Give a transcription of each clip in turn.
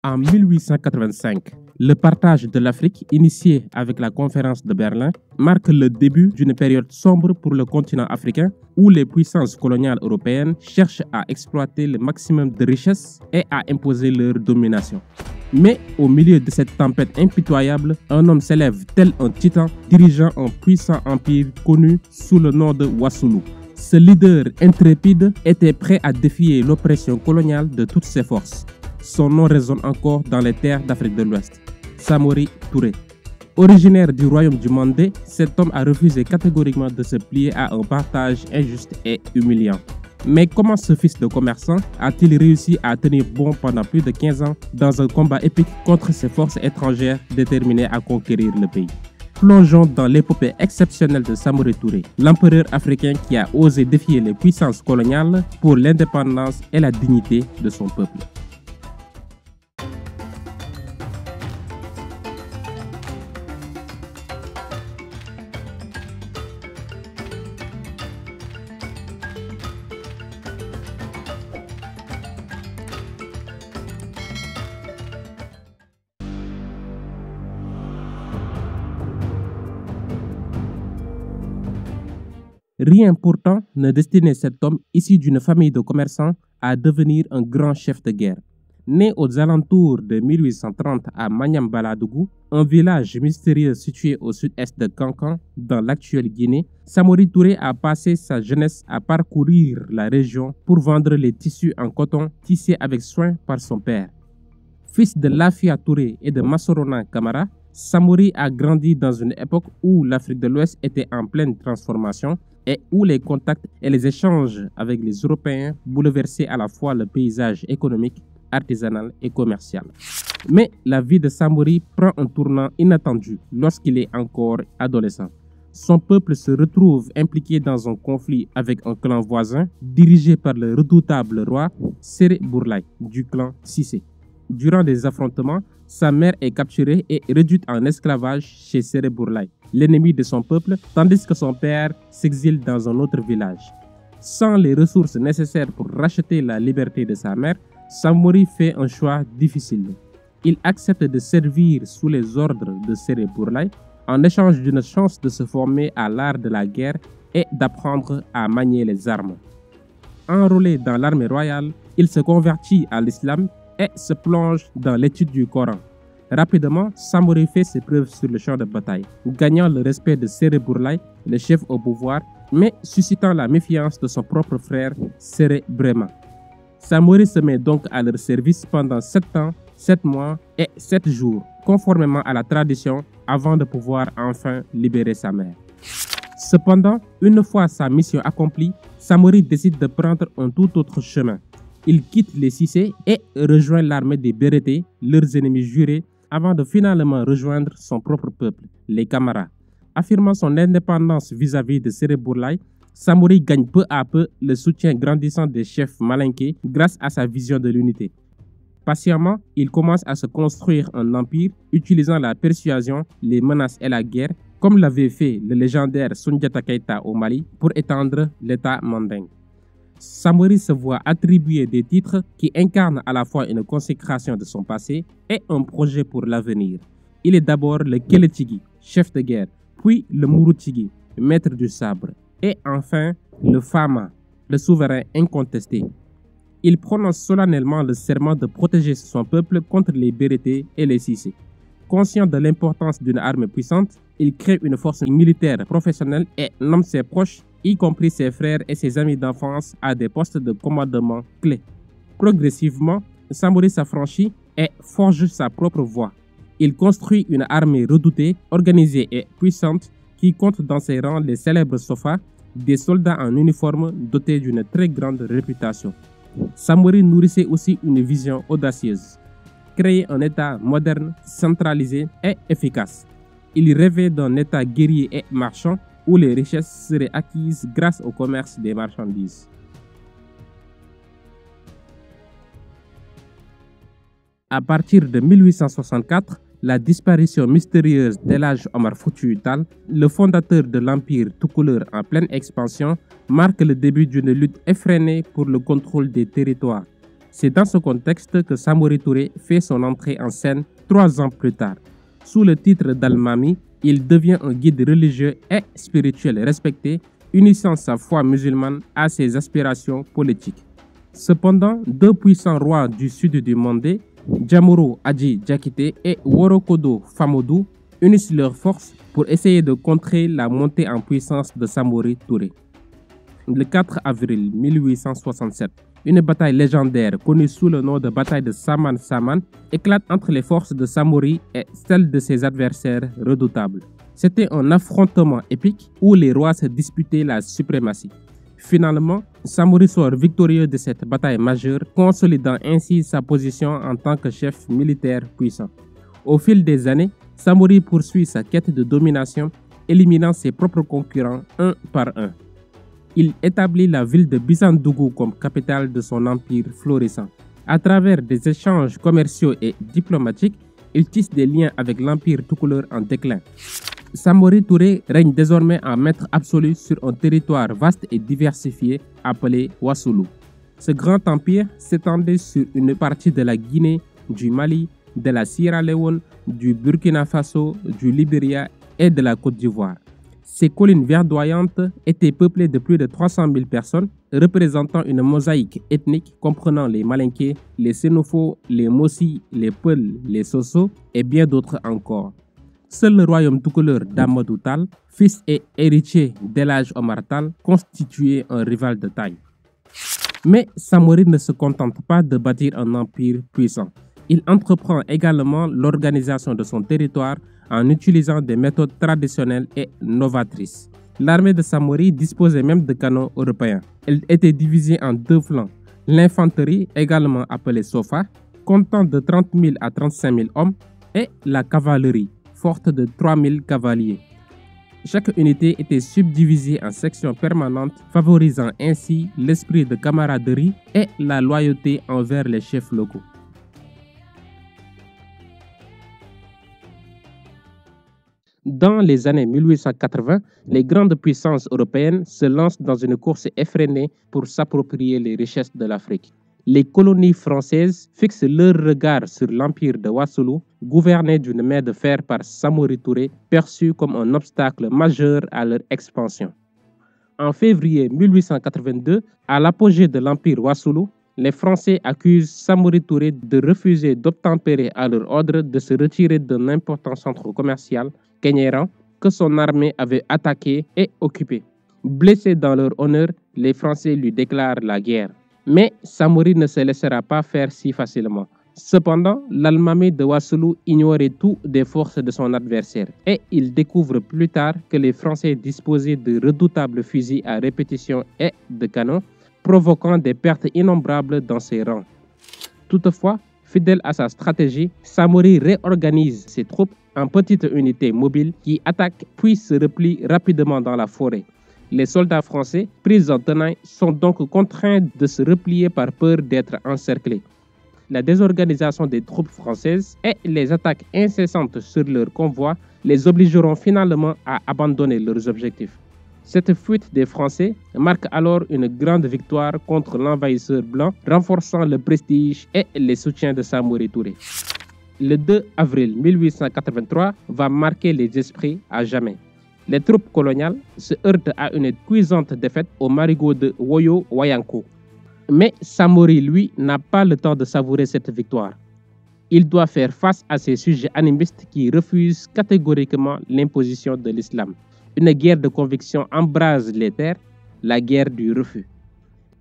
En 1885, le partage de l'Afrique, initié avec la conférence de Berlin, marque le début d'une période sombre pour le continent africain où les puissances coloniales européennes cherchent à exploiter le maximum de richesses et à imposer leur domination. Mais au milieu de cette tempête impitoyable, un homme s'élève tel un titan, dirigeant un puissant empire connu sous le nom de Wassoulou. Ce leader intrépide était prêt à défier l'oppression coloniale de toutes ses forces. Son nom résonne encore dans les terres d'Afrique de l'Ouest. Samori Touré. Originaire du royaume du Mandé, cet homme a refusé catégoriquement de se plier à un partage injuste et humiliant. Mais comment ce fils de commerçant a-t-il réussi à tenir bon pendant plus de 15 ans dans un combat épique contre ces forces étrangères déterminées à conquérir le pays? Plongeons dans l'épopée exceptionnelle de Samori Touré, l'empereur africain qui a osé défier les puissances coloniales pour l'indépendance et la dignité de son peuple. Rien pourtant ne destinait cet homme issu d'une famille de commerçants à devenir un grand chef de guerre. Né aux alentours de 1830 à Maniambaladougou, un village mystérieux situé au sud-est de Kankan, dans l'actuelle Guinée, Samori Touré a passé sa jeunesse à parcourir la région pour vendre les tissus en coton tissés avec soin par son père. Fils de Lafia Touré et de Massorona Kamara, Samori a grandi dans une époque où l'Afrique de l'Ouest était en pleine transformation et où les contacts et les échanges avec les Européens bouleversaient à la fois le paysage économique, artisanal et commercial. Mais la vie de Samori prend un tournant inattendu lorsqu'il est encore adolescent. Son peuple se retrouve impliqué dans un conflit avec un clan voisin dirigé par le redoutable roi Séré Bourlaye du clan Cissé. Durant des affrontements, sa mère est capturée et réduite en esclavage chez Séré Bourlaye, l'ennemi de son peuple, tandis que son père s'exile dans un autre village. Sans les ressources nécessaires pour racheter la liberté de sa mère, Samori fait un choix difficile. Il accepte de servir sous les ordres de Séré Bourlaye en échange d'une chance de se former à l'art de la guerre et d'apprendre à manier les armes. Enrôlé dans l'armée royale, il se convertit à l'islam et se plonge dans l'étude du Coran. Rapidement, Samori fait ses preuves sur le champ de bataille, gagnant le respect de Séré Bourlaye, le chef au pouvoir, mais suscitant la méfiance de son propre frère, Séré Brema. Samori se met donc à leur service pendant 7 ans, 7 mois et 7 jours, conformément à la tradition, avant de pouvoir enfin libérer sa mère. Cependant, une fois sa mission accomplie, Samori décide de prendre un tout autre chemin. Il quitte les Cissé et rejoint l'armée des Bérétés, leurs ennemis jurés, avant de finalement rejoindre son propre peuple, les Kamara. Affirmant son indépendance vis-à-vis de Séré Bourlaye, Samori gagne peu à peu le soutien grandissant des chefs malinqués grâce à sa vision de l'unité. Patiemment, il commence à se construire un empire utilisant la persuasion, les menaces et la guerre, comme l'avait fait le légendaire Soundiata Keïta au Mali pour étendre l'État mandingue. Samori se voit attribuer des titres qui incarnent à la fois une consécration de son passé et un projet pour l'avenir. Il est d'abord le Kélétigui, chef de guerre, puis le Mouroutigui, maître du sabre, et enfin le Fama, le souverain incontesté. Il prononce solennellement le serment de protéger son peuple contre les Bérétés et les Cissé. Conscient de l'importance d'une armée puissante, il crée une force militaire professionnelle et nomme ses proches, y compris ses frères et ses amis d'enfance, à des postes de commandement clés. Progressivement, Samori s'affranchit et forge sa propre voie. Il construit une armée redoutée, organisée et puissante qui compte dans ses rangs les célèbres Sofa, des soldats en uniforme dotés d'une très grande réputation. Samori nourrissait aussi une vision audacieuse: créer un État moderne, centralisé et efficace. Il rêvait d'un État guerrier et marchand où les richesses seraient acquises grâce au commerce des marchandises. À partir de 1864, la disparition mystérieuse d'El Hadj Omar Foutiyou Tall, le fondateur de l'empire toucouleur en pleine expansion, marque le début d'une lutte effrénée pour le contrôle des territoires. C'est dans ce contexte que Samori Touré fait son entrée en scène 3 ans plus tard. Sous le titre d'Al-Mami, il devient un guide religieux et spirituel respecté, unissant sa foi musulmane à ses aspirations politiques. Cependant, 2 puissants rois du sud du Mandé, Djamoro Adji Diakité et Worokodo Famodou, unissent leurs forces pour essayer de contrer la montée en puissance de Samori Touré. Le 4 avril 1867, une bataille légendaire connue sous le nom de bataille de Saman Saman éclate entre les forces de Samori et celles de ses adversaires redoutables. C'était un affrontement épique où les rois se disputaient la suprématie. Finalement, Samori sort victorieux de cette bataille majeure, consolidant ainsi sa position en tant que chef militaire puissant. Au fil des années, Samori poursuit sa quête de domination, éliminant ses propres concurrents un par un. Il établit la ville de Bissandougou comme capitale de son empire florissant. À travers des échanges commerciaux et diplomatiques, il tisse des liens avec l'empire toucouleur en déclin. Samori Touré règne désormais en maître absolu sur un territoire vaste et diversifié appelé Wassoulou. Ce grand empire s'étendait sur une partie de la Guinée, du Mali, de la Sierra Leone, du Burkina Faso, du Libéria et de la Côte d'Ivoire. Ces collines verdoyantes étaient peuplées de plus de 300 000 personnes, représentant une mosaïque ethnique comprenant les Malinké, les Sénofos, les Mossi, les Peuls, les Sosso et bien d'autres encore. Seul le royaume toucouleur d'Amadou Tall, fils et héritier d'El Hadj Omar Tall, constituait un rival de taille. Mais Samori ne se contente pas de bâtir un empire puissant. Il entreprend également l'organisation de son territoire en utilisant des méthodes traditionnelles et novatrices. L'armée de Samori disposait même de canons européens. Elle était divisée en 2 flancs. L'infanterie, également appelée Sofa, comptant de 30 000 à 35 000 hommes, et la cavalerie, forte de 3 000 cavaliers. Chaque unité était subdivisée en sections permanentes, favorisant ainsi l'esprit de camaraderie et la loyauté envers les chefs locaux. Dans les années 1880, les grandes puissances européennes se lancent dans une course effrénée pour s'approprier les richesses de l'Afrique. Les colonies françaises fixent leur regard sur l'empire de Wassoulou, gouverné d'une main de fer par Samori Touré, perçu comme un obstacle majeur à leur expansion. En février 1882, à l'apogée de l'empire Wassoulou, les Français accusent Samori Touré de refuser d'obtempérer à leur ordre de se retirer d'un important centre commercial kényan que son armée avait attaqué et occupé. Blessés dans leur honneur, les Français lui déclarent la guerre. Mais Samori ne se laissera pas faire si facilement. Cependant, l'Al-Mami de Wassoulou ignorait tout des forces de son adversaire et il découvre plus tard que les Français disposaient de redoutables fusils à répétition et de canons, provoquant des pertes innombrables dans ses rangs. Toutefois, fidèle à sa stratégie, Samori réorganise ses troupes en petites unités mobiles qui attaquent puis se replient rapidement dans la forêt. Les soldats français, pris en tenaille, sont donc contraints de se replier par peur d'être encerclés. La désorganisation des troupes françaises et les attaques incessantes sur leurs convois les obligeront finalement à abandonner leurs objectifs. Cette fuite des Français marque alors une grande victoire contre l'envahisseur blanc, renforçant le prestige et les soutiens de Samori Touré. Le 2 avril 1883 va marquer les esprits à jamais. Les troupes coloniales se heurtent à une cuisante défaite au marigot de Woyo Wayanko. Mais Samori, lui, n'a pas le temps de savourer cette victoire. Il doit faire face à ces sujets animistes qui refusent catégoriquement l'imposition de l'islam. Une guerre de conviction embrase les terres, la guerre du refus.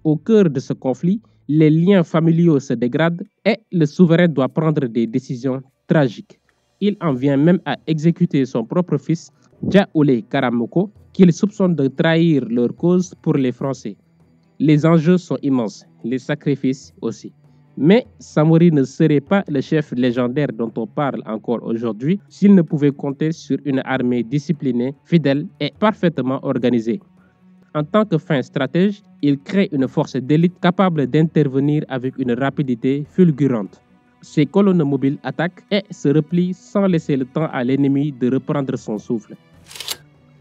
Au cœur de ce conflit, les liens familiaux se dégradent et le souverain doit prendre des décisions tragiques. Il en vient même à exécuter son propre fils, Djaoulé Karamoko, qu'il soupçonne de trahir leur cause pour les Français. Les enjeux sont immenses, les sacrifices aussi. Mais Samori ne serait pas le chef légendaire dont on parle encore aujourd'hui s'il ne pouvait compter sur une armée disciplinée, fidèle et parfaitement organisée. En tant que fin stratège, il crée une force d'élite capable d'intervenir avec une rapidité fulgurante. Ses colonnes mobiles attaquent et se replient sans laisser le temps à l'ennemi de reprendre son souffle.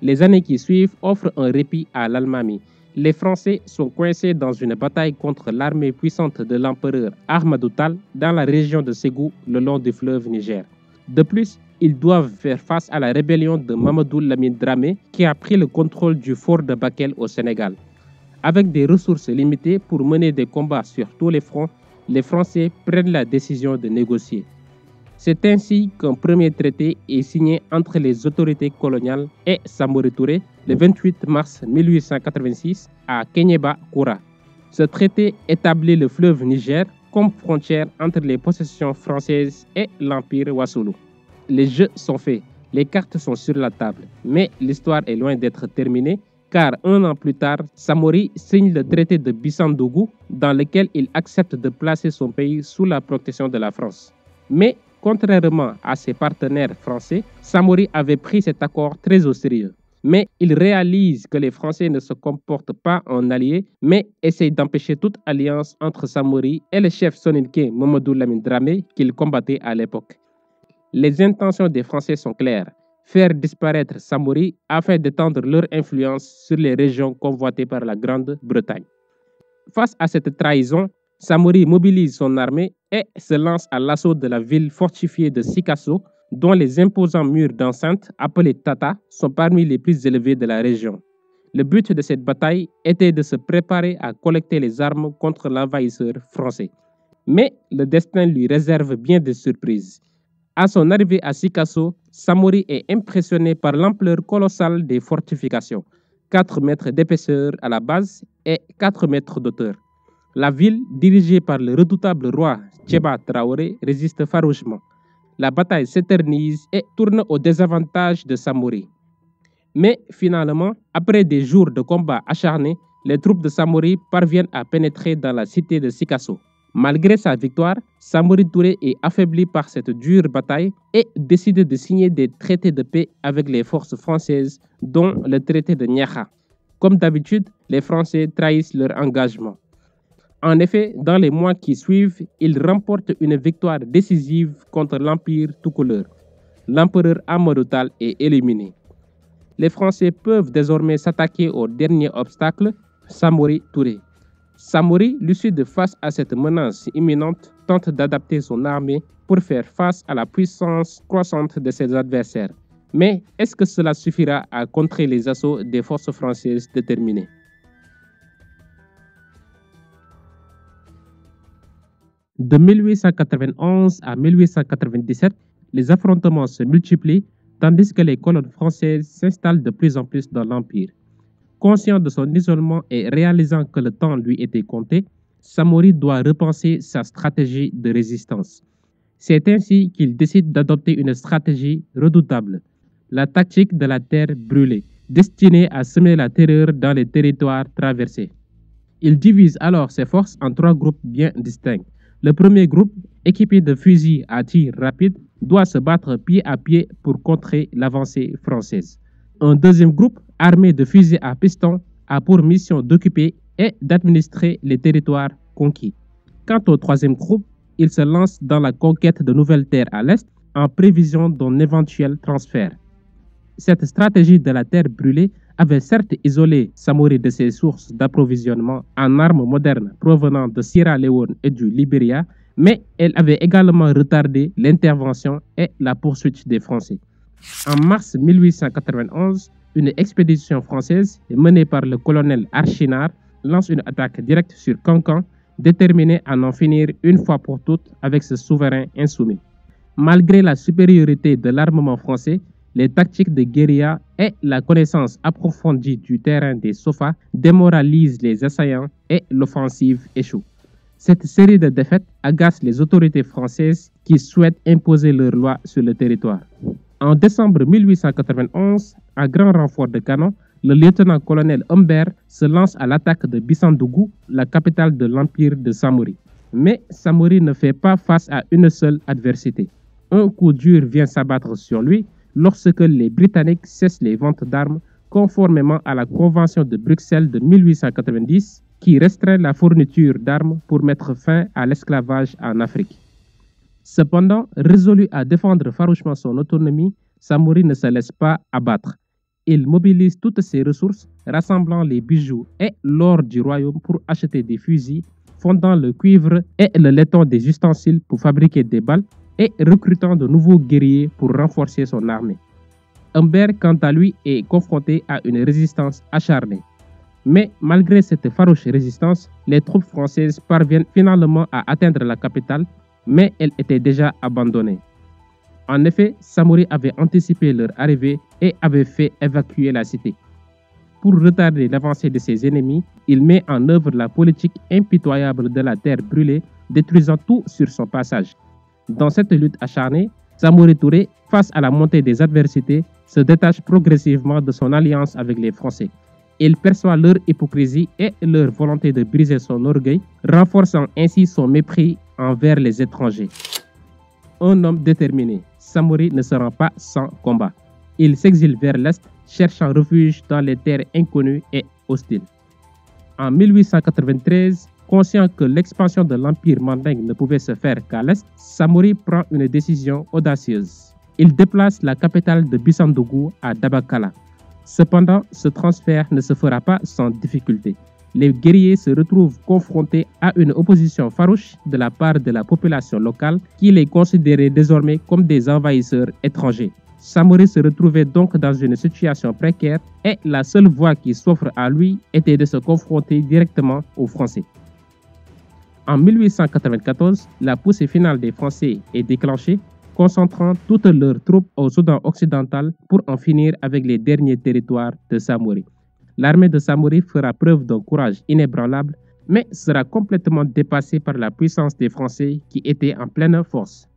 Les années qui suivent offrent un répit à l'Al-Mami. Les Français sont coincés dans une bataille contre l'armée puissante de l'empereur Ahmadou Tal dans la région de Ségou, le long du fleuve Niger. De plus, ils doivent faire face à la rébellion de Mamadou Lamine Dramé qui a pris le contrôle du fort de Bakel au Sénégal. Avec des ressources limitées pour mener des combats sur tous les fronts, les Français prennent la décision de négocier. C'est ainsi qu'un premier traité est signé entre les autorités coloniales et Samori Touré le 28 mars 1886 à Kéniéba-Koura. Ce traité établit le fleuve Niger comme frontière entre les possessions françaises et l'Empire Wassoulou. Les jeux sont faits, les cartes sont sur la table, mais l'histoire est loin d'être terminée car un an plus tard, Samori signe le traité de Bissandougou dans lequel il accepte de placer son pays sous la protection de la France. Mais contrairement à ses partenaires français, Samori avait pris cet accord très au sérieux. Mais il réalise que les Français ne se comportent pas en alliés, mais essayent d'empêcher toute alliance entre Samori et le chef soninké Mamadou Lamine Dramé qu'il combattait à l'époque. Les intentions des Français sont claires. Faire disparaître Samori afin d'étendre leur influence sur les régions convoitées par la Grande-Bretagne. Face à cette trahison, Samori mobilise son armée et se lance à l'assaut de la ville fortifiée de Sikasso, dont les imposants murs d'enceinte, appelés Tata, sont parmi les plus élevés de la région. Le but de cette bataille était de se préparer à collecter les armes contre l'envahisseur français. Mais le destin lui réserve bien des surprises. À son arrivée à Sikasso, Samori est impressionné par l'ampleur colossale des fortifications, 4 mètres d'épaisseur à la base et 4 mètres d'auteur. La ville, dirigée par le redoutable roi Tchéba Traoré, résiste farouchement. La bataille s'éternise et tourne au désavantage de Samori. Mais finalement, après des jours de combats acharnés, les troupes de Samori parviennent à pénétrer dans la cité de Sikasso. Malgré sa victoire, Samori Touré est affaibli par cette dure bataille et décide de signer des traités de paix avec les forces françaises, dont le traité de Niakha. Comme d'habitude, les Français trahissent leur engagement. En effet, dans les mois qui suivent, ils remportent une victoire décisive contre l'Empire tout couleur. L'empereur Ahmadou Tal est éliminé. Les Français peuvent désormais s'attaquer au dernier obstacle, Samori Touré. Samori, lucide face à cette menace imminente, tente d'adapter son armée pour faire face à la puissance croissante de ses adversaires. Mais est-ce que cela suffira à contrer les assauts des forces françaises déterminées? De 1891 à 1897, les affrontements se multiplient tandis que les colonnes françaises s'installent de plus en plus dans l'Empire. Conscient de son isolement et réalisant que le temps lui était compté, Samori doit repenser sa stratégie de résistance. C'est ainsi qu'il décide d'adopter une stratégie redoutable, la tactique de la terre brûlée, destinée à semer la terreur dans les territoires traversés. Il divise alors ses forces en 3 groupes bien distincts. Le premier groupe, équipé de fusils à tir rapide, doit se battre pied à pied pour contrer l'avancée française. Un deuxième groupe, armé de fusils à piston, a pour mission d'occuper et d'administrer les territoires conquis. Quant au troisième groupe, il se lance dans la conquête de nouvelles terres à l'est en prévision d'un éventuel transfert. Cette stratégie de la terre brûlée avait certes isolé Samori de ses sources d'approvisionnement en armes modernes provenant de Sierra Leone et du Libéria, mais elle avait également retardé l'intervention et la poursuite des Français. En mars 1891, une expédition française menée par le colonel Archinard lance une attaque directe sur Cancan, déterminée à en finir une fois pour toutes avec ce souverain insoumis. Malgré la supériorité de l'armement français, les tactiques de guérilla et la connaissance approfondie du terrain des Sofas démoralisent les assaillants et l'offensive échoue. Cette série de défaites agace les autorités françaises qui souhaitent imposer leurs lois sur le territoire. En décembre 1891, à grand renfort de canons, le lieutenant-colonel Humbert se lance à l'attaque de Bissandougou, la capitale de l'empire de Samori. Mais Samori ne fait pas face à une seule adversité. Un coup dur vient s'abattre sur lui lorsque les Britanniques cessent les ventes d'armes conformément à la Convention de Bruxelles de 1890 qui restreint la fourniture d'armes pour mettre fin à l'esclavage en Afrique. Cependant, résolu à défendre farouchement son autonomie, Samori ne se laisse pas abattre. Il mobilise toutes ses ressources, rassemblant les bijoux et l'or du royaume pour acheter des fusils, fondant le cuivre et le laiton des ustensiles pour fabriquer des balles et recrutant de nouveaux guerriers pour renforcer son armée. Humbert, quant à lui, est confronté à une résistance acharnée. Mais malgré cette farouche résistance, les troupes françaises parviennent finalement à atteindre la capitale, mais elle était déjà abandonnée. En effet, Samori avait anticipé leur arrivée et avait fait évacuer la cité. Pour retarder l'avancée de ses ennemis, il met en œuvre la politique impitoyable de la terre brûlée, détruisant tout sur son passage. Dans cette lutte acharnée, Samori Touré, face à la montée des adversités, se détache progressivement de son alliance avec les Français. Il perçoit leur hypocrisie et leur volonté de briser son orgueil, renforçant ainsi son mépris envers les étrangers. Un homme déterminé, Samori ne se rend pas sans combat. Il s'exile vers l'Est, cherchant refuge dans les terres inconnues et hostiles. En 1893, conscient que l'expansion de l'Empire mandingue ne pouvait se faire qu'à l'Est, Samori prend une décision audacieuse. Il déplace la capitale de Bissandougou à Dabakala. Cependant, ce transfert ne se fera pas sans difficulté. Les guerriers se retrouvent confrontés à une opposition farouche de la part de la population locale qui les considérait désormais comme des envahisseurs étrangers. Samori se retrouvait donc dans une situation précaire et la seule voie qui s'offre à lui était de se confronter directement aux Français. En 1894, la poussée finale des Français est déclenchée, concentrant toutes leurs troupes au Soudan occidental pour en finir avec les derniers territoires de Samori. L'armée de Samori fera preuve d'un courage inébranlable, mais sera complètement dépassée par la puissance des Français qui étaient en pleine force.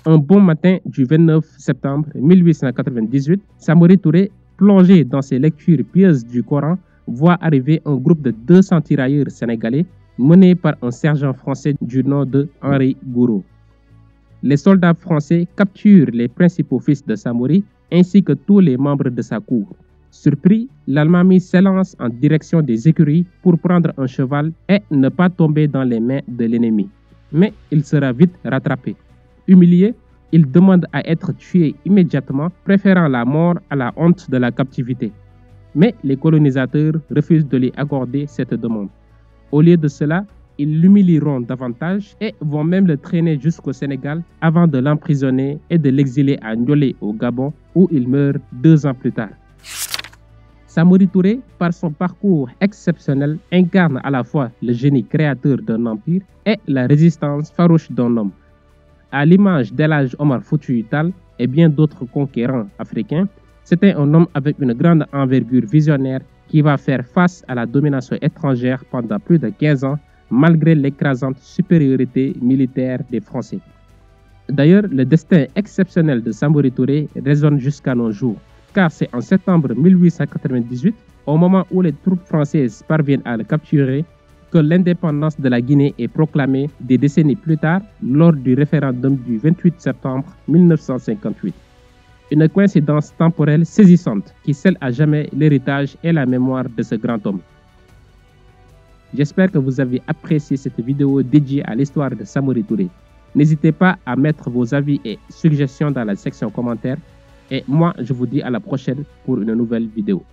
Un bon matin du 29 septembre 1898, Samori Touré, plongé dans ses lectures pieuses du Coran, voit arriver un groupe de 200 tirailleurs sénégalais mené par un sergent français du nom de Henri Gouraud. Les soldats français capturent les principaux fils de Samori ainsi que tous les membres de sa cour. Surpris, l'Almami s'élance en direction des écuries pour prendre un cheval et ne pas tomber dans les mains de l'ennemi. Mais il sera vite rattrapé. Humilié, il demande à être tué immédiatement, préférant la mort à la honte de la captivité. Mais les colonisateurs refusent de lui accorder cette demande. Au lieu de cela, ils l'humilieront davantage et vont même le traîner jusqu'au Sénégal avant de l'emprisonner et de l'exiler à Ndiolé au Gabon où il meurt 2 ans plus tard. Samori Touré, par son parcours exceptionnel, incarne à la fois le génie créateur d'un empire et la résistance farouche d'un homme. À l'image d'El Hadj Omar Foutiyou Tall et bien d'autres conquérants africains, c'était un homme avec une grande envergure visionnaire qui va faire face à la domination étrangère pendant plus de 15 ans, malgré l'écrasante supériorité militaire des Français. D'ailleurs, le destin exceptionnel de Samori Touré résonne jusqu'à nos jours, car c'est en septembre 1898, au moment où les troupes françaises parviennent à le capturer, que l'indépendance de la Guinée est proclamée des décennies plus tard lors du référendum du 28 septembre 1958. Une coïncidence temporelle saisissante qui scelle à jamais l'héritage et la mémoire de ce grand homme. J'espère que vous avez apprécié cette vidéo dédiée à l'histoire de Samori Touré. N'hésitez pas à mettre vos avis et suggestions dans la section commentaires. Et moi, je vous dis à la prochaine pour une nouvelle vidéo.